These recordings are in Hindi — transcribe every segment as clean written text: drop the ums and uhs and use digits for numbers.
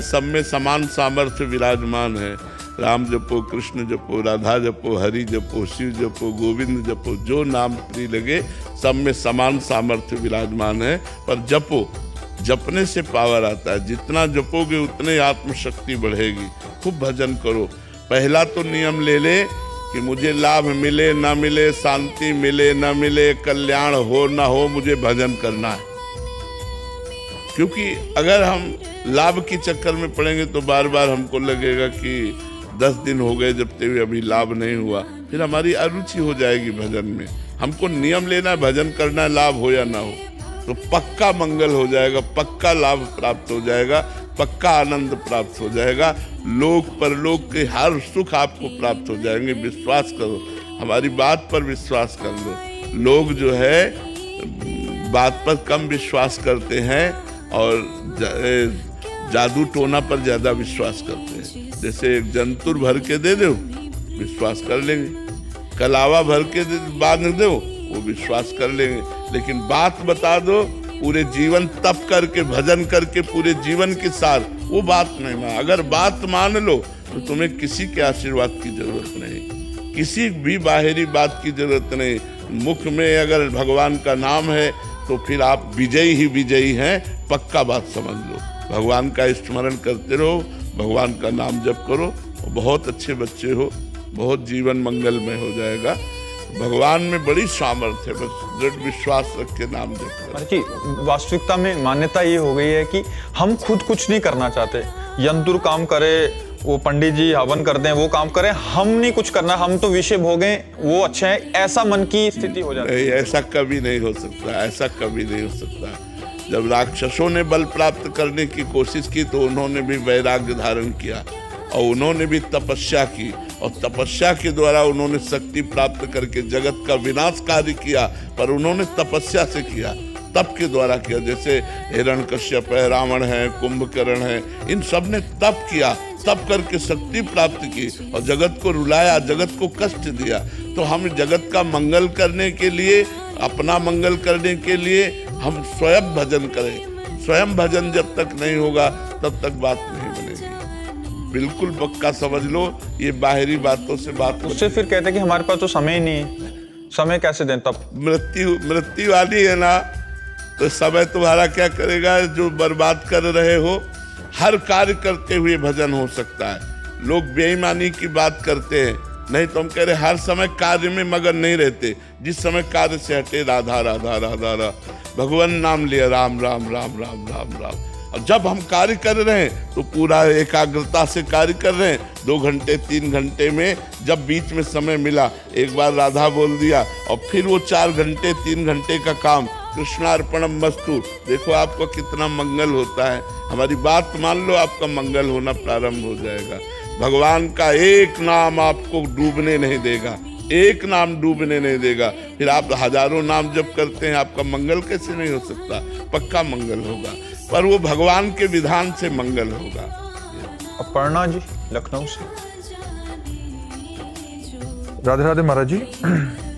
सब में समान सामर्थ्य विराजमान है। राम जपो, कृष्ण जपो, राधा जपो, हरि जपो, शिव जपो, गोविंद जपो, जो नाम प्रिय लगे, सब में समान सामर्थ्य विराजमान है। पर जपो, जपने से पावर आता है। जितना जपोगे उतने आत्मशक्ति बढ़ेगी। खूब भजन करो। पहला तो नियम ले ले कि मुझे लाभ मिले ना मिले, शांति मिले ना मिले, कल्याण हो ना हो, मुझे भजन करना है। क्योंकि अगर हम लाभ के चक्कर में पड़ेंगे तो बार बार हमको लगेगा कि 10 दिन हो गए जबते हुए अभी लाभ नहीं हुआ, फिर हमारी अरुचि हो जाएगी भजन में। हमको नियम लेना है, भजन करना है, लाभ हो या ना हो, तो पक्का मंगल हो जाएगा, पक्का लाभ प्राप्त हो जाएगा, पक्का आनंद प्राप्त हो जाएगा। लोक परलोक के हर सुख आपको प्राप्त हो जाएंगे। विश्वास करो, हमारी बात पर विश्वास कर लो। लोग जो है बात पर कम विश्वास करते हैं और जादू टोना पर ज्यादा विश्वास करते हैं। जैसे एक जंतुर भर के दे दो, विश्वास कर लेंगे। कलावा भर के बांध दो, वो विश्वास कर लेंगे। लेकिन बात बता दो, पूरे जीवन तप करके, भजन करके, पूरे जीवन के साथ, वो बात नहीं मान। अगर बात मान लो तो तुम्हें किसी के आशीर्वाद की जरूरत नहीं, किसी भी बाहरी बात की जरूरत नहीं। मुख में अगर भगवान का नाम है तो फिर आप विजयी ही विजयी हैं, पक्का बात समझ लो। भगवान का स्मरण करते रहो, भगवान का नाम जप करो, बहुत अच्छे बच्चे हो, बहुत जीवन मंगलमय हो जाएगा। भगवान में बड़ी सामर्थ्य है, बस दृढ़ विश्वास रख के नाम जप करो। जी, वास्तविकता में मान्यता ये हो गई है कि हम खुद कुछ नहीं करना चाहते। यंत्र काम करे, वो पंडित जी हवन कर दें, वो काम करें, हम नहीं कुछ करना, हम तो विषय भोगें, वो अच्छा है, ऐसा मन की स्थिति हो जाती है। ऐसा कभी नहीं हो सकता, ऐसा कभी नहीं हो सकता। जब राक्षसों ने बल प्राप्त करने की कोशिश की तो उन्होंने भी वैराग्य धारण किया और उन्होंने भी तपस्या की, और तपस्या के द्वारा उन्होंने शक्ति प्राप्त करके जगत का विनाशकारी किया, पर उन्होंने तपस्या से किया, तप के द्वारा किया। जैसे हिरण्यकश्यप है, रावण है, कुंभकर्ण है, इन सब ने तप किया, तप करके शक्ति प्राप्त की और जगत को रुलाया, जगत को कष्ट दिया। तो हम जगत का मंगल करने के लिए, अपना मंगल करने के लिए हम स्वयं भजन करें। स्वयं भजन जब तक नहीं होगा तब तक बात नहीं बनेगी। बिल्कुल पक्का समझ लो, ये बाहरी बातों से बात। उससे फिर कहते हैं कि हमारे पास तो समय ही नहीं है, समय कैसे दें? तब मृत्यु वाली है ना, तो समय तुम्हारा क्या करेगा? जो बर्बाद कर रहे हो, हर कार्य करते हुए भजन हो सकता है। लोग बेईमानी की बात करते हैं, नहीं तो हम कह रहे हर समय कार्य में मगन नहीं रहते। जिस समय कार्य से हटे, राधा राधा राधा राधा, भगवान नाम लिया, राम राम राम राम राम राम। और जब हम कार्य कर रहे हैं तो पूरा एकाग्रता से कार्य कर रहे हैं। 2 घंटे 3 घंटे में जब बीच में समय मिला, एक बार राधा बोल दिया और फिर वो 4 घंटे 3 घंटे का काम कृष्णार्पणम मस्तु। देखो आपको कितना मंगल होता है। हमारी बात मान लो, आपका मंगल होना प्रारंभ हो जाएगा। भगवान का एक नाम आपको डूबने नहीं देगा, एक नाम डूबने नहीं देगा। फिर आप हजारों नाम जब करते हैं, आपका मंगल कैसे नहीं हो सकता? पक्का मंगल होगा, पर वो भगवान के विधान से मंगल होगा। अपर्णा जी लखनऊ से। राधे राधे महाराज जी।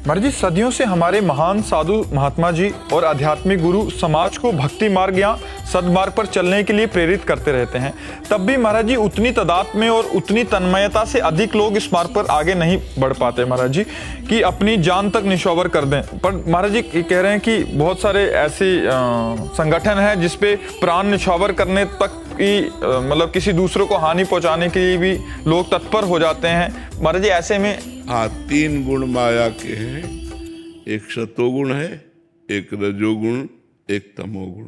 महाराज जी, सदियों से हमारे महान साधु महात्मा जी और आध्यात्मिक गुरु समाज को भक्ति मार्ग या सदमार्ग पर चलने के लिए प्रेरित करते रहते हैं। तब भी महाराज जी उतनी तादाद में और उतनी तन्मयता से अधिक लोग इस मार्ग पर आगे नहीं बढ़ पाते महाराज जी, कि अपनी जान तक निछावर कर दें। पर महाराज जी कह रहे हैं कि बहुत सारे ऐसे संगठन हैं जिसपे प्राण निछावर करने तक की, मतलब किसी दूसरे को हानि पहुंचाने के लिए भी लोग तत्पर हो जाते हैं महाराज जी। ऐसे में 3 गुण माया के हैं, एक सतोगुण है, एक रजोगुण, एक तमोगुण।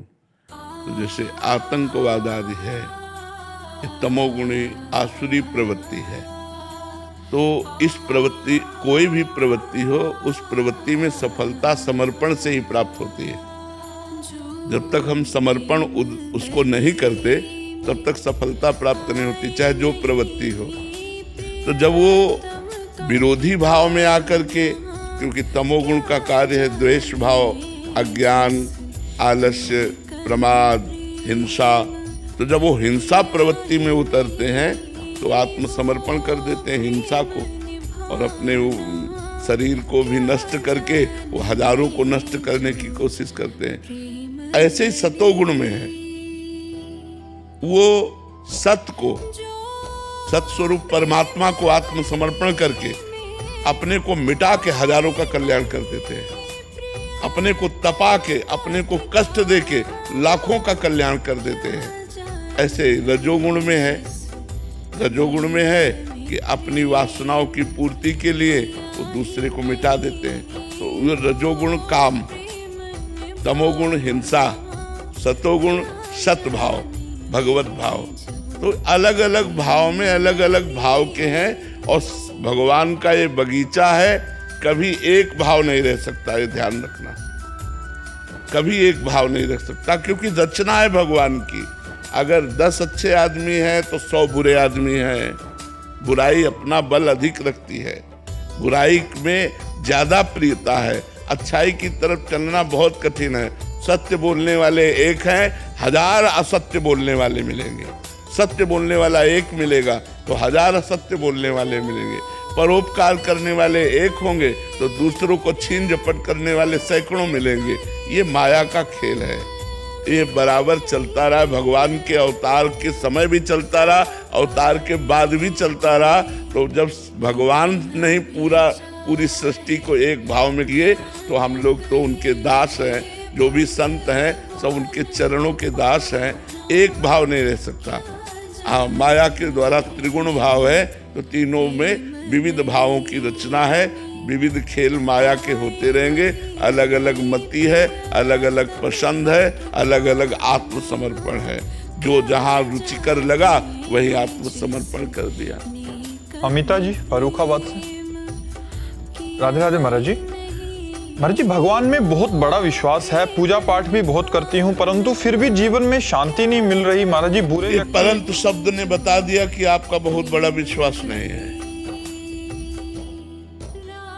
तो जैसे आतंकवाद आदि है, ये तमोगुणी आसुरी प्रवृत्ति है। तो इस प्रवृत्ति, कोई भी प्रवृत्ति हो, उस प्रवृत्ति में सफलता समर्पण से ही प्राप्त होती है। जब तक हम समर्पण उसको नहीं करते तब तक सफलता प्राप्त नहीं होती, चाहे जो प्रवृत्ति हो। तो जब वो विरोधी भाव में आकर के, क्योंकि तमोगुण का कार्य है द्वेष भाव, अज्ञान, आलस्य, प्रमाद, हिंसा, तो जब वो हिंसा प्रवृत्ति में उतरते हैं तो आत्मसमर्पण कर देते हैं हिंसा को, और अपने शरीर को भी नष्ट करके वो हजारों को नष्ट करने की कोशिश करते हैं। ऐसे ही सतोगुण में है, वो सत्य को, सत्स्वरूप परमात्मा को आत्मसमर्पण करके अपने को मिटा के हजारों का कल्याण कर देते हैं, अपने को तपा के, अपने को कष्ट दे के लाखों का कल्याण कर देते हैं। ऐसे रजोगुण में है, रजोगुण में है कि अपनी वासनाओं की पूर्ति के लिए वो दूसरे को मिटा देते हैं। तो रजोगुण काम, तमोगुण हिंसा, सतोगुण सतभाव, भगवत भाव। तो अलग अलग भाव में अलग अलग भाव के हैं और भगवान का ये बगीचा है, कभी एक भाव नहीं रह सकता, ये ध्यान रखना, कभी एक भाव नहीं रख सकता, क्योंकि रचना है भगवान की। अगर 10 अच्छे आदमी हैं तो 100 बुरे आदमी हैं। बुराई अपना बल अधिक रखती है, बुराई में ज्यादा प्रियता है, अच्छाई की तरफ चलना बहुत कठिन है। सत्य बोलने वाले एक हैं, 1000 असत्य बोलने वाले मिलेंगे। सत्य बोलने वाला एक मिलेगा तो 1000 असत्य बोलने वाले मिलेंगे। परोपकार करने वाले एक होंगे तो दूसरों को छीन झपट करने वाले सैकड़ों मिलेंगे। ये माया का खेल है, ये बराबर चलता रहा। भगवान के अवतार के समय भी चलता रहा, अवतार के बाद भी चलता रहा। तो जब भगवान ने पूरी सृष्टि को एक भाव में किए तो हम लोग तो उनके दास हैं, जो भी संत हैं सब उनके चरणों के दास हैं। एक भाव नहीं रह सकता। माया के द्वारा त्रिगुण भाव है, तो तीनों में विविध भावों की रचना है। विविध खेल माया के होते रहेंगे, अलग अलग मति है, अलग अलग पसंद है, अलग अलग आत्मसमर्पण है। जो जहाँ रुचिकर लगा वही आत्मसमर्पण कर दिया। अमिता जी फर्रुखाबाद से। राधे राधे महाराज जी। महाराज जी, भगवान में बहुत बड़ा विश्वास है, पूजा पाठ भी बहुत करती हूँ, परंतु फिर भी जीवन में शांति नहीं मिल रही महाराज जी। बुरे परंतु शब्द ने बता दिया कि आपका बहुत बड़ा विश्वास नहीं है।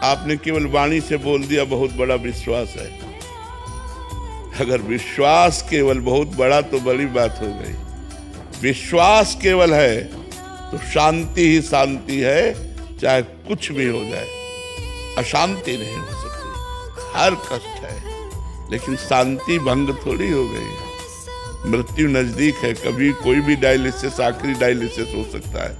आपने केवल वाणी से बोल दिया बहुत बड़ा विश्वास है। अगर विश्वास केवल बहुत बड़ा तो बड़ी बात हो गई। विश्वास केवल है तो शांति ही शांति है, चाहे कुछ भी हो जाए। अशांति नहीं हो सकती, हर कष्ट है, लेकिन शांति भंग थोड़ी हो गई। मृत्यु नजदीक है, कभी कोई भी डायलिसिस, आखिरी डायलिसिस हो सकता है।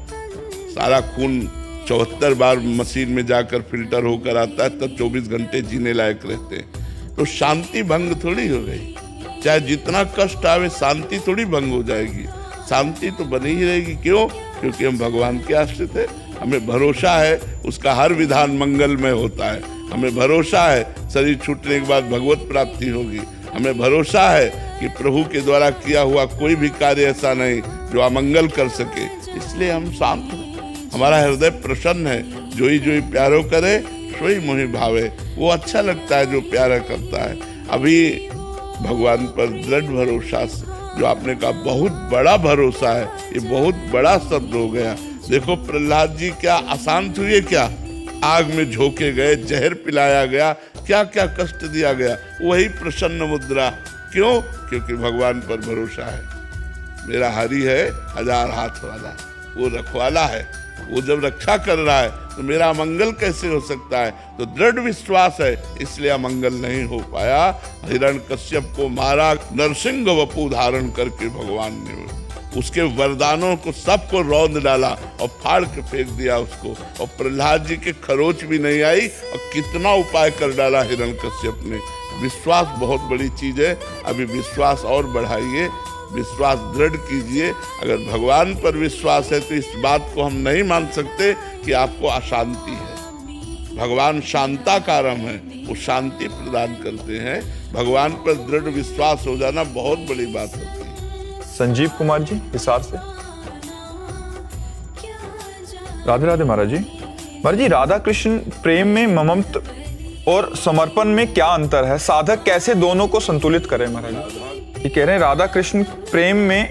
सारा खून 74 बार मशीन में जाकर फिल्टर होकर आता है, तब 24 घंटे जीने लायक रहते हैं। तो शांति भंग थोड़ी हो गई। चाहे जितना कष्ट आवे, शांति थोड़ी भंग हो जाएगी। शांति तो बनी ही रहेगी। क्यों? क्योंकि हम भगवान के आश्रित है। हमें भरोसा है उसका हर विधान मंगलमय होता है। हमें भरोसा है शरीर छूटने के बाद भगवत प्राप्ति होगी। हमें भरोसा है कि प्रभु के द्वारा किया हुआ कोई भी कार्य ऐसा नहीं जो अमंगल कर सके। इसलिए हम शांत हैं, हमारा हृदय प्रसन्न है। जोई जोई प्यारो करे सोई मोहि भावे। वो अच्छा लगता है जो प्यारा करता है। अभी भगवान पर दृढ़ भरोसा, जो आपने कहा बहुत बड़ा भरोसा है, ये बहुत बड़ा शब्द हो गया। देखो प्रहलाद जी क्या अशांत हुए, क्या आग में झोंके गए, जहर पिलाया गया, क्या क्या कष्ट दिया गया, वही प्रसन्न मुद्रा। क्यों? क्योंकि भगवान पर भरोसा है। मेरा हरि है 1000 हाथ वाला, वो रखवाला है। वो जब रक्षा कर रहा है तो मेरा अमंगल कैसे हो सकता है? तो दृढ़ विश्वास है, इसलिए अमंगल नहीं हो पाया। हिरण्यकश्यप को मारा, नरसिंह वपु धारण करके भगवान ने उसके वरदानों को सबको रौंद डाला और फाड़ के फेंक दिया उसको। और प्रहलाद जी के खरोच भी नहीं आई और कितना उपाय कर डाला हिरण्यकश्यप ने। विश्वास बहुत बड़ी चीज है। अभी विश्वास और बढ़ाइए, विश्वास दृढ़ कीजिए। अगर भगवान पर विश्वास है तो इस बात को हम नहीं मान सकते कि आपको अशांति है। भगवान शांताकारम है, वो शांति प्रदान करते हैं। भगवान पर दृढ़ विश्वास हो जाना बहुत बड़ी बात होती है। संजीव कुमार जी हिसार से। राधे राधे महाराज जी। महाराज जी, राधा कृष्ण प्रेम में ममत्व और समर्पण में क्या अंतर है? साधक कैसे दोनों को संतुलित करे? महाराज ये कह रहे हैं राधा कृष्ण प्रेम में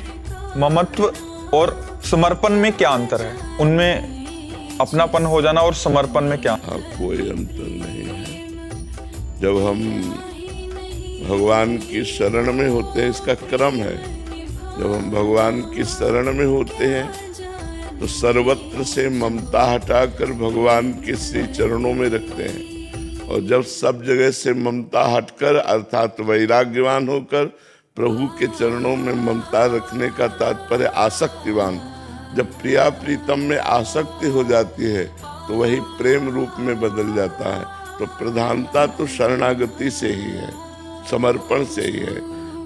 ममत्व और समर्पण में क्या अंतर है? उनमें अपनापन हो जाना और समर्पण में क्या? कोई अंतर नहीं है। जब हम भगवान की शरण में होते हैं, इसका क्रम है। जब हम भगवान की शरण में होते हैं तो सर्वत्र से ममता हटाकर भगवान के श्री चरणों में रखते हैं। और जब सब जगह से ममता हटकर अर्थात वैराग्यवान होकर प्रभु के चरणों में ममता रखने का तात्पर्य आसक्तिवान। जब प्रिया प्रीतम में आसक्ति हो जाती है तो वही प्रेम रूप में बदल जाता है। तो प्रधानता तो शरणागति से ही है, समर्पण से ही है,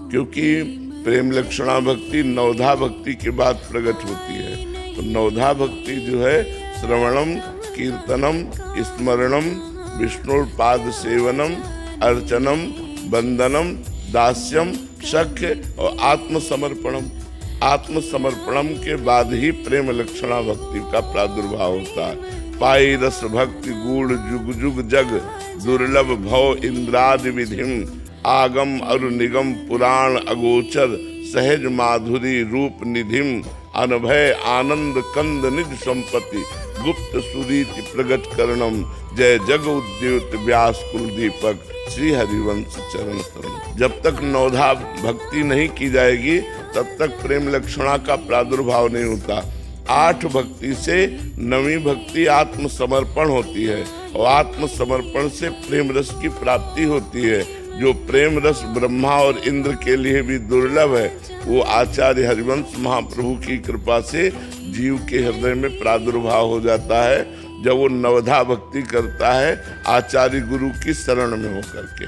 क्योंकि प्रेम लक्षणा भक्ति नवधा भक्ति के बाद प्रकट होती है। तो नवधा भक्ति जो है श्रवणम, कीर्तनम, स्मरणम, विष्णुपाद सेवनम, अर्चनम, वंदनम, दास्यम, सख्य और आत्मसमर्पणम। आत्मसमर्पणम के बाद ही प्रेम लक्षणा भक्ति का प्रादुर्भाव होता है। पाई रस भक्ति गूढ़ जुग जुग जग, दुर्लभ भव इंद्रादि विधिम, आगम अरु निगम पुराण अगोचर, सहज माधुरी रूप निधिम, अनभय आनंद कंद निज संपत्ति, गुप्त सुरीति प्रगट करणम, जय जग उद्युत व्यास कुल दीपक, श्री हरिवंश चरण शरण। जब तक नवधा भक्ति नहीं की जाएगी तब तक प्रेम लक्षणा का प्रादुर्भाव नहीं होता। 8 भक्ति से 9वीं भक्ति आत्मसमर्पण होती है और आत्मसमर्पण से प्रेम रस की प्राप्ति होती है। जो प्रेम रस ब्रह्मा और इंद्र के लिए भी दुर्लभ है, वो आचार्य हरिवंश महाप्रभु की कृपा से जीव के हृदय में प्रादुर्भाव हो जाता है जब वो नवधा भक्ति करता है आचार्य गुरु की शरण में होकर के।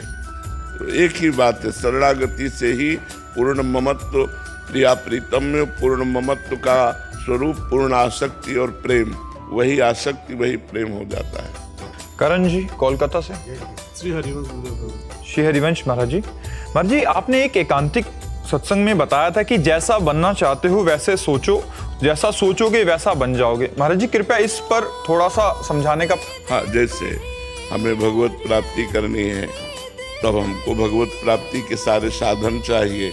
तो एक ही बात है, शरणागति से ही पूर्ण ममत्व, प्रिया प्रीतम में पूर्ण ममत्व का स्वरूप पूर्ण आसक्ति और प्रेम, वही आसक्ति वही प्रेम हो जाता है। करण जी कोलकाता से। श्री हरिवंश महाराज जी। महाराज जी, आपने एक एकांतिक सत्संग में बताया था कि जैसा बनना चाहते हो वैसे सोचो, जैसा सोचोगे वैसा बन जाओगे। महाराज जी कृपया इस पर थोड़ा सा समझाने का। हाँ, जैसे हमें भगवत प्राप्ति करनी है तब हमको भगवत प्राप्ति के सारे साधन चाहिए,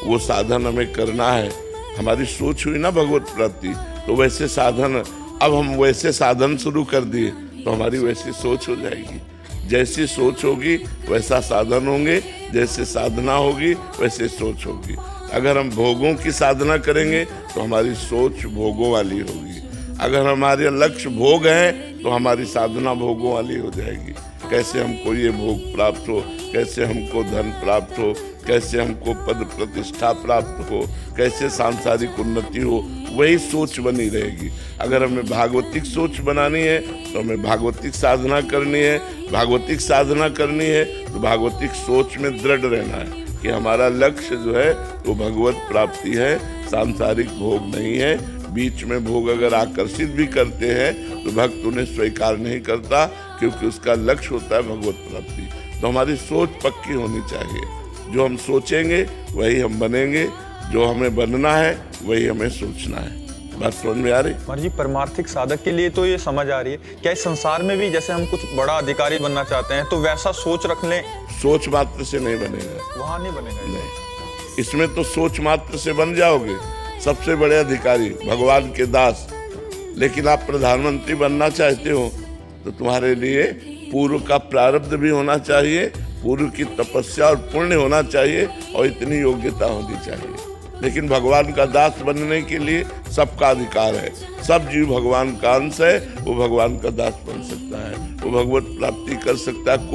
वो साधन हमें करना है। हमारी सोच हुई ना भगवत प्राप्ति, तो वैसे साधन, अब हम वैसे साधन शुरू कर दिए तो हमारी वैसी सोच हो जाएगी। जैसी सोच होगी वैसा साधन होंगे, जैसे साधना होगी वैसे सोच होगी। अगर हम भोगों की साधना करेंगे तो हमारी सोच भोगों वाली होगी। अगर हमारे लक्ष्य भोग हैं तो हमारी साधना भोगों वाली हो जाएगी। कैसे हमको ये भोग प्राप्त हो, कैसे हमको धन प्राप्त हो, कैसे हमको पद प्रतिष्ठा प्राप्त हो, कैसे सांसारिक उन्नति हो, वही सोच बनी रहेगी। अगर हमें भागवतिक सोच बनानी है तो हमें भागवतिक साधना करनी है। भागवतिक साधना करनी है तो भागवतिक सोच में दृढ़ रहना है कि हमारा लक्ष्य जो है वो भगवत प्राप्ति है, सांसारिक भोग नहीं है। बीच में भोग अगर आकर्षित भी करते हैं तो भक्त उन्हें स्वीकार नहीं करता, क्योंकि उसका लक्ष्य होता है भगवत प्राप्ति। तो हमारी सोच पक्की होनी चाहिए। जो हम सोचेंगे वही हम बनेंगे, जो हमें बनना है वही हमें सोचना है। बात समझ में आ रही? महाराज जी, परमार्थिक साधक के लिए तो ये समझ आ रही है। क्या इस संसार में भी जैसे हम कुछ बड़ा अधिकारी बनना चाहते हैं तो वैसा सोच रख लें? सोच मात्र से नहीं बनेगा, वहाँ नहीं बनेगा। नहीं, इसमें तो सोच मात्र से बन जाओगे सबसे बड़े अधिकारी, भगवान के दास। लेकिन आप प्रधानमंत्री बनना चाहते हो तो तुम्हारे लिए पूर्व का प्रारब्ध भी होना चाहिए, पूर्व की तपस्या और पुण्य होना चाहिए और इतनी योग्यता होनी चाहिए। लेकिन भगवान का दास बनने के लिए सबका अधिकार है। सब जीव भगवान का अंश है, वो भगवान का दास बन सकता है, वो भगवत प्राप्ति कर सकता है।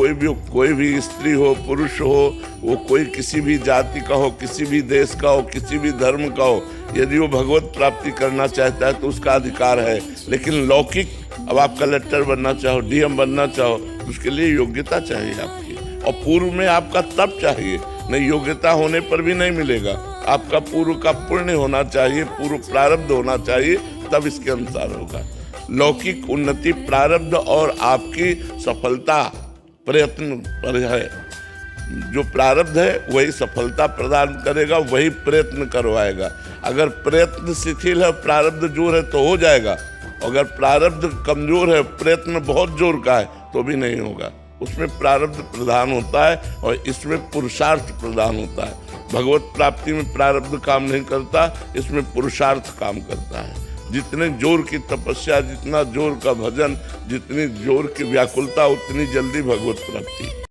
कोई भी स्त्री हो, पुरुष हो, वो कोई किसी भी जाति का हो, किसी भी देश का हो, किसी भी धर्म का हो, यदि वो भगवत प्राप्ति करना चाहता है तो उसका अधिकार है। लेकिन लौकिक, अब आप कलेक्टर बनना चाहो, डीएम बनना चाहो, उसके लिए योग्यता चाहिए आपकी, और पूर्व में आपका तप चाहिए। नहीं, योग्यता होने पर भी नहीं मिलेगा। आपका पूर्व का पुण्य होना चाहिए, पूर्व प्रारब्ध होना चाहिए, तब इसके अनुसार होगा। लौकिक उन्नति प्रारब्ध और आपकी सफलता प्रयत्न पर है। जो प्रारब्ध है वही सफलता प्रदान करेगा, वही प्रयत्न करवाएगा। अगर प्रयत्न शिथिल है, प्रारब्ध जोर है तो हो जाएगा। अगर प्रारब्ध कमजोर है, प्रयत्न बहुत जोर का है तो भी नहीं होगा। उसमें प्रारब्ध प्रधान होता है और इसमें पुरुषार्थ प्रधान होता है। भगवत प्राप्ति में प्रारब्ध काम नहीं करता, इसमें पुरुषार्थ काम करता है। जितने जोर की तपस्या, जितना जोर का भजन, जितनी जोर की व्याकुलता, उतनी जल्दी भगवत प्राप्ति।